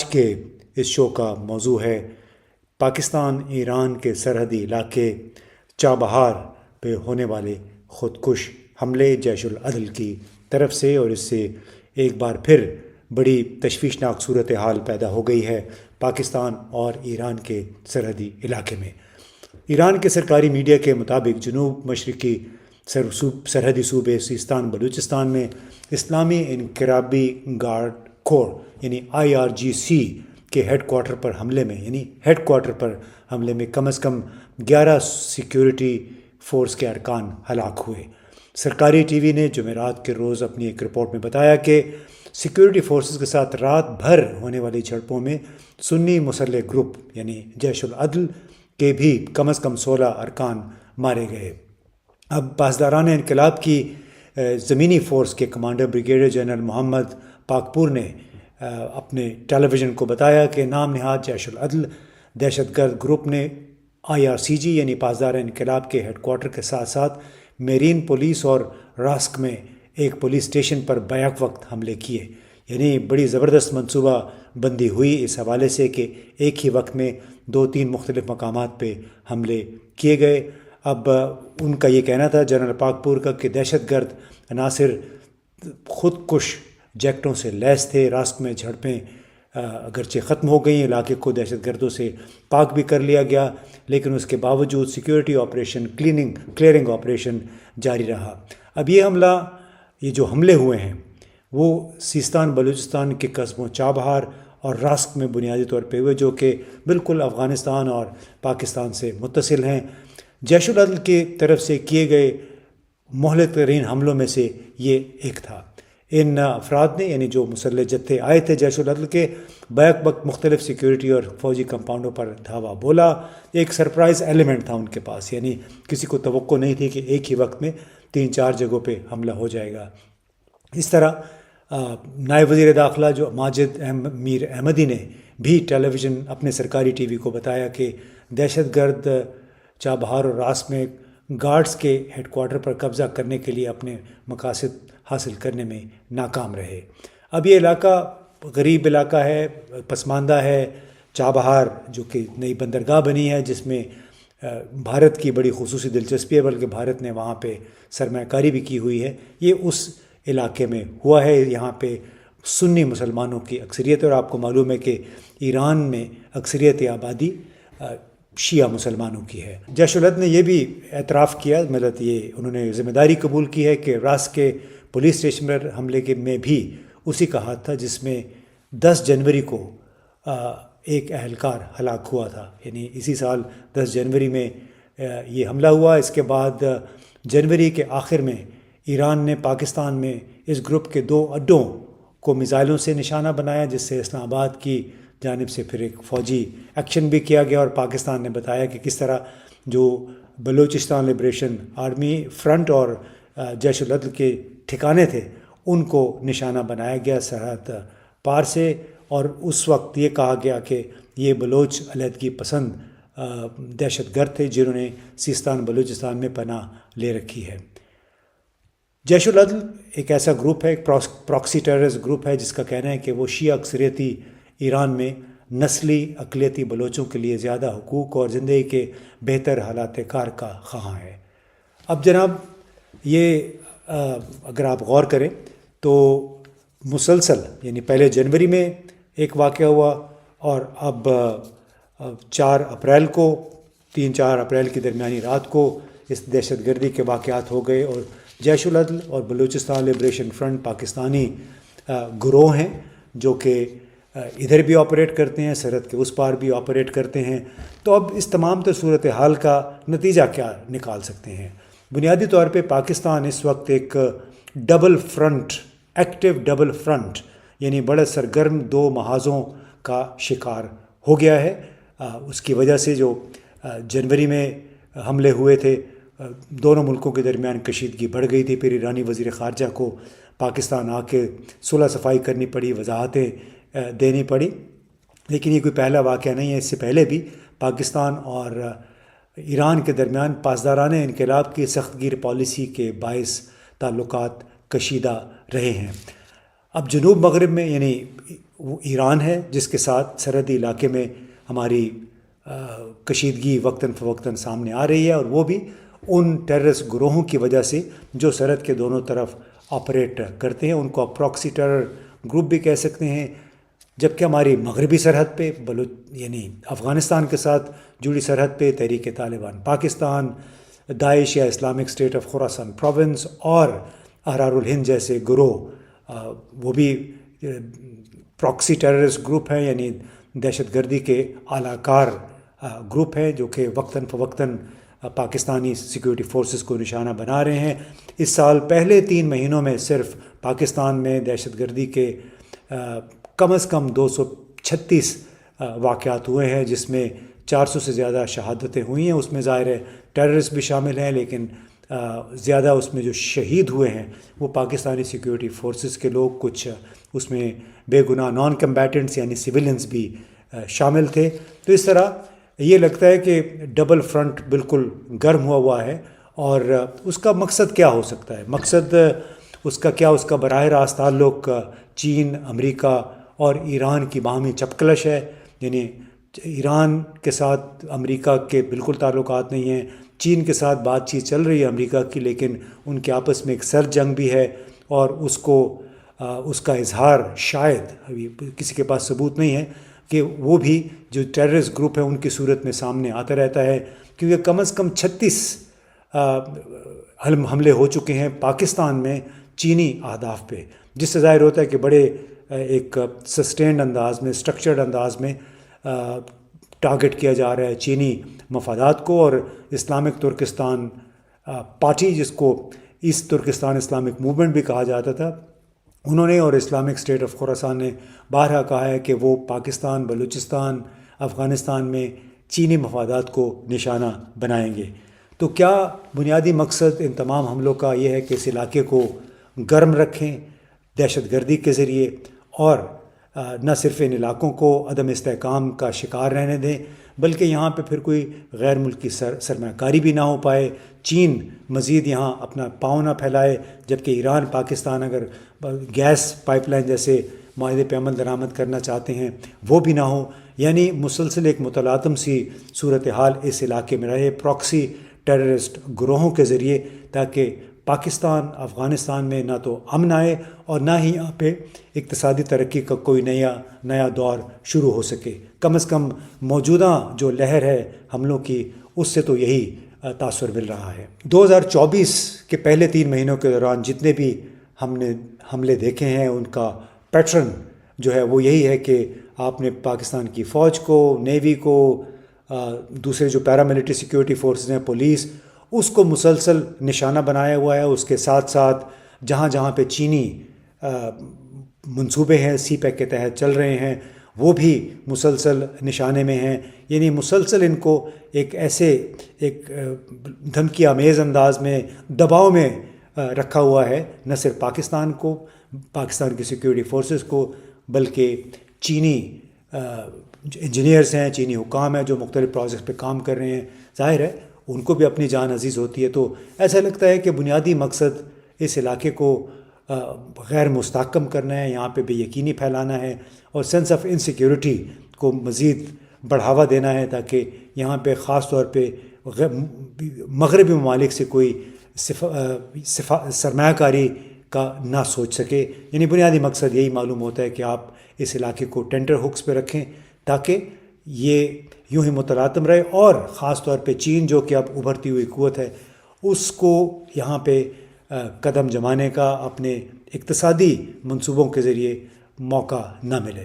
کے اس شو کا موضوع ہے پاکستان ایران کے سرحدی علاقے چابہار پہ ہونے والے خودکش حملے جیش العدل کی طرف سے، اور اس سے ایک بار پھر بڑی تشویشناک صورتحال پیدا ہو گئی ہے پاکستان اور ایران کے سرحدی علاقے میں۔ ایران کے سرکاری میڈیا کے مطابق جنوب مشرقی سرحدی صوبے سیستان بلوچستان میں اسلامی انقلابی گارڈ کور یعنی IRGC کے ہیڈ کوارٹر پر حملے میں کم از کم 11 سیکیورٹی فورس کے ارکان ہلاک ہوئے۔ سرکاری ٹی وی نے جمعرات کے روز اپنی ایک رپورٹ میں بتایا کہ سیکیورٹی فورسز کے ساتھ رات بھر ہونے والی جھڑپوں میں سنی مسلح گروپ یعنی جیش العدل کے بھی کم از کم 16 ارکان مارے گئے۔ اب پاسداران انقلاب کی زمینی فورس کے کمانڈر بریگیڈیئر جنرل محمد پاکپور نے اپنے ٹیلی ویژن کو بتایا کہ نام نہاد جیش العدل دہشت گرد گروپ نے IRCG یعنی پاسدار انقلاب کے ہیڈ کوارٹر کے ساتھ ساتھ میرین پولیس اور راسک میں ایک پولیس اسٹیشن پر بیک وقت حملے کیے۔ یعنی بڑی زبردست منصوبہ بندی ہوئی اس حوالے سے کہ ایک ہی وقت میں 2-3 مختلف مقامات پہ حملے کیے گئے۔ اب ان کا یہ کہنا تھا جنرل پاکپور کا کہ دہشت گرد عناصر خودکش جیکٹوں سے لیس تھے۔ راسک میں جھڑپیں اگرچہ ختم ہو گئیں، علاقے کو دہشت گردوں سے پاک بھی کر لیا گیا، لیکن اس کے باوجود سیکیورٹی آپریشن کلیئرنگ آپریشن جاری رہا۔ اب یہ جو حملے ہوئے ہیں وہ سیستان بلوچستان کے قصبوں چابہار اور راسک میں بنیادی طور پہ ہوئے، جو کہ بالکل افغانستان اور پاکستان سے متصل ہیں۔ جیش العدل کی طرف سے کیے گئے مہلک ترین حملوں میں سے یہ ایک تھا۔ ان افراد نے یعنی جو مسلح جتھے آئے تھے جیش العدل کے بیک وقت مختلف سیکیورٹی اور فوجی کمپاؤنڈوں پر دھاوا بولا۔ ایک سرپرائز ایلیمنٹ تھا ان کے پاس، یعنی کسی کو توقع نہیں تھی کہ ایک ہی وقت میں 3-4 جگہوں پہ حملہ ہو جائے گا۔ اس طرح نائب وزیر داخلہ جو ماجد میر احمدی نے بھی ٹیلی ویژن اپنے سرکاری ٹی وی کو بتایا کہ دہشت گرد چابہار اور راس میں گارڈز کے ہیڈ کوارٹر پر قبضہ کرنے کے لیے اپنے مقاصد حاصل کرنے میں ناکام رہے۔ اب یہ علاقہ غریب علاقہ ہے، پسماندہ ہے۔ چابہار جو کہ نئی بندرگاہ بنی ہے جس میں بھارت کی بڑی خصوصی دلچسپی ہے، بلکہ بھارت نے وہاں پہ سرمایہ کاری بھی کی ہوئی ہے، یہ اس علاقے میں ہوا ہے۔ یہاں پہ سنی مسلمانوں کی اکثریت ہے، اور آپ کو معلوم ہے کہ ایران میں اکثریت آبادی شیعہ مسلمانوں کی ہے۔ جیش العدل نے یہ بھی اعتراف کیا، انہوں نے ذمہ داری قبول کی ہے کہ راس کے پولیس اسٹیشن پر حملے میں بھی اسی کا ہاتھ تھا، جس میں 10 جنوری کو ایک اہلکار ہلاک ہوا تھا۔ یعنی اسی سال 10 جنوری میں یہ حملہ ہوا۔ اس کے بعد جنوری کے آخر میں ایران نے پاکستان میں اس گروپ کے 2 اڈوں کو میزائلوں سے نشانہ بنایا، جس سے اسلام آباد کی جانب سے پھر ایک فوجی ایکشن بھی کیا گیا، اور پاکستان نے بتایا کہ کس طرح جو بلوچستان لبریشن آرمی فرنٹ اور جیش العدل کے ٹھکانے تھے ان کو نشانہ بنایا گیا سرحد پار سے، اور اس وقت یہ کہا گیا کہ یہ بلوچ علیحدگی پسند دہشت گرد تھے جنہوں نے سیستان بلوچستان میں پناہ لے رکھی ہے۔ جیش العدل ایک ایسا گروپ ہے، ایک پراکسی ٹیررسٹ گروپ ہے جس کا کہنا ہے کہ وہ شیعہ اکثریتی ایران میں نسلی اقلیتی بلوچوں کے لیے زیادہ حقوق اور زندگی کے بہتر حالات کار کا خواہاں ہے۔ اب جناب یہ اگر آپ غور کریں تو مسلسل یعنی پہلے جنوری میں ایک واقعہ ہوا، اور اب 4 اپریل کو 3-4 اپریل کی درمیانی رات کو اس دہشت گردی کے واقعات ہو گئے، اور جیش العدل اور بلوچستان لبریشن فرنٹ پاکستانی گروہ ہیں جو کہ ادھر بھی آپریٹ کرتے ہیں، سرحد کے اس پار بھی آپریٹ کرتے ہیں۔ تو اب اس تمام تر صورتحال کا نتیجہ کیا نکال سکتے ہیں؟ بنیادی طور پہ پاکستان اس وقت ایک ایکٹیو ڈبل فرنٹ یعنی بڑے سرگرم 2 محاذوں کا شکار ہو گیا ہے۔ اس کی وجہ سے جو جنوری میں حملے ہوئے تھے، دونوں ملکوں کے درمیان کشیدگی بڑھ گئی تھی، پھر ایرانی وزیر خارجہ کو پاکستان آ کے صلح صفائی کرنی پڑی، وضاحتیں دینی پڑی۔ لیکن یہ کوئی پہلا واقعہ نہیں ہے، اس سے پہلے بھی پاکستان اور ایران کے درمیان پاسداران انقلاب کی سخت گیر پالیسی کے باعث تعلقات کشیدہ رہے ہیں۔ اب جنوب مغرب میں یعنی وہ ایران ہے جس کے ساتھ سرحدی علاقے میں ہماری کشیدگی وقتاً فوقتاً سامنے آ رہی ہے، اور وہ بھی ان ٹیررسٹ گروہوں کی وجہ سے جو سرحد کے دونوں طرف آپریٹ کرتے ہیں، ان کو آپ پراکسی ٹیرر گروپ بھی کہہ سکتے ہیں۔ جبکہ ہماری مغربی سرحد پہ یعنی افغانستان کے ساتھ جڑی سرحد پہ تحریک طالبان پاکستان، داعش یا Islamic state of Khorasan province اور احرار الہند جیسے گروہ وہ بھی پراکسی ٹیررسٹ گروپ ہیں، یعنی دہشت گردی کے اعلیٰ کار گروپ ہیں جو کہ وقتاً فوقتاً پاکستانی سیکیورٹی فورسز کو نشانہ بنا رہے ہیں۔ اس سال پہلے 3 مہینوں میں صرف پاکستان میں دہشت گردی کے کم از کم 236 واقعات ہوئے ہیں، جس میں 400 سے زیادہ شہادتیں ہوئی ہیں۔ اس میں ظاہر ہے ٹیررسٹ بھی شامل ہیں، لیکن زیادہ اس میں جو شہید ہوئے ہیں وہ پاکستانی سیکیورٹی فورسز کے لوگ، کچھ اس میں بے گناہ نان کمبیٹنٹس یعنی سویلینز بھی شامل تھے۔ تو اس طرح یہ لگتا ہے کہ ڈبل فرنٹ بالکل گرم ہوا ہے، اور اس کا مقصد کیا ہو سکتا ہے؟ مقصد اس کا براہ راست تعلق چین، امریکہ اور ایران کی باہمی چپکلش ہے۔ یعنی ایران کے ساتھ امریکہ کے بالکل تعلقات نہیں ہیں، چین کے ساتھ بات چیت چل رہی ہے امریکہ کی، لیکن ان کے آپس میں ایک سرد جنگ بھی ہے، اور اس کا اظہار شاید ابھی کسی کے پاس ثبوت نہیں ہے کہ وہ بھی جو ٹیررسٹ گروپ ہے ان کی صورت میں سامنے آتا رہتا ہے، کیونکہ کم از کم 36 حملے ہو چکے ہیں پاکستان میں چینی اہداف پہ، جس سے ظاہر ہوتا ہے کہ بڑے ایک سسٹینڈ انداز میں، اسٹرکچرڈ انداز میں ٹارگٹ کیا جا رہا ہے چینی مفادات کو۔ اور اسلامک ترکستان پارٹی، جس کو ایسٹ ترکستان اسلامک موومنٹ بھی کہا جاتا تھا، انہوں نے اور اسلامک اسٹیٹ آف خراسان نے بارہا کہا ہے کہ وہ پاکستان، بلوچستان، افغانستان میں چینی مفادات کو نشانہ بنائیں گے۔ تو کیا بنیادی مقصد ان تمام حملوں کا یہ ہے کہ اس علاقے کو گرم رکھیں دہشت گردی کے ذریعے، اور نہ صرف ان علاقوں کو عدم استحکام کا شکار رہنے دیں، بلکہ یہاں پہ پھر کوئی غیر ملکی سرمایہ کاری بھی نہ ہو پائے، چین مزید یہاں اپنا پاؤں نہ پھیلائے، جبکہ ایران پاکستان اگر گیس پائپ لائن جیسے معاہدے پہ عمل درآمد کرنا چاہتے ہیں وہ بھی نہ ہو۔ یعنی مسلسل ایک متلاطم سی صورتحال اس علاقے میں رہے پراکسی ٹیررسٹ گروہوں کے ذریعے، تاکہ پاکستان افغانستان میں نہ تو امن آئے اور نہ ہی یہاں پہ اقتصادی ترقی کا کوئی نیا دور شروع ہو سکے۔ کم از کم موجودہ جو لہر ہے حملوں کی، اس سے تو یہی تاثر مل رہا ہے۔ 2024 کے پہلے 3 مہینوں کے دوران جتنے بھی ہم نے حملے دیکھے ہیں، ان کا پیٹرن جو ہے وہ یہی ہے کہ آپ نے پاکستان کی فوج کو، نیوی کو، دوسرے جو پیراملٹری سیکیورٹی فورسز ہیں، پولیس، اس کو مسلسل نشانہ بنایا ہوا ہے۔ اس کے ساتھ ساتھ جہاں جہاں پہ چینی منصوبے ہیں سی پیک کے تحت چل رہے ہیں، وہ بھی مسلسل نشانے میں ہیں۔ یعنی مسلسل ان کو ایک دھمکی آمیز انداز میں، دباؤ میں رکھا ہوا ہے، نہ صرف پاکستان کو، پاکستان کی سیکیورٹی فورسز کو، بلکہ چینی انجینئرز ہیں، چینی حکام ہیں جو مختلف پروجیکٹس پہ کام کر رہے ہیں، ظاہر ہے ان کو بھی اپنی جان عزیز ہوتی ہے۔ تو ایسا لگتا ہے کہ بنیادی مقصد اس علاقے کو غیر مستحکم کرنا ہے، یہاں پہ بے یقینی پھیلانا ہے، اور سینس آف انسیکیورٹی کو مزید بڑھاوا دینا ہے، تاکہ یہاں پہ خاص طور پہ مغربی ممالک سے کوئی سرمایہ کاری کا نہ سوچ سکے۔ یعنی بنیادی مقصد یہی معلوم ہوتا ہے کہ آپ اس علاقے کو ٹینڈر ہکس پہ رکھیں، تاکہ یہ یوں ہی متلاطم رہے، اور خاص طور پہ چین جو کہ اب ابھرتی ہوئی قوت ہے، اس کو یہاں پہ قدم جمانے کا اپنے اقتصادی منصوبوں کے ذریعے موقع نہ ملے۔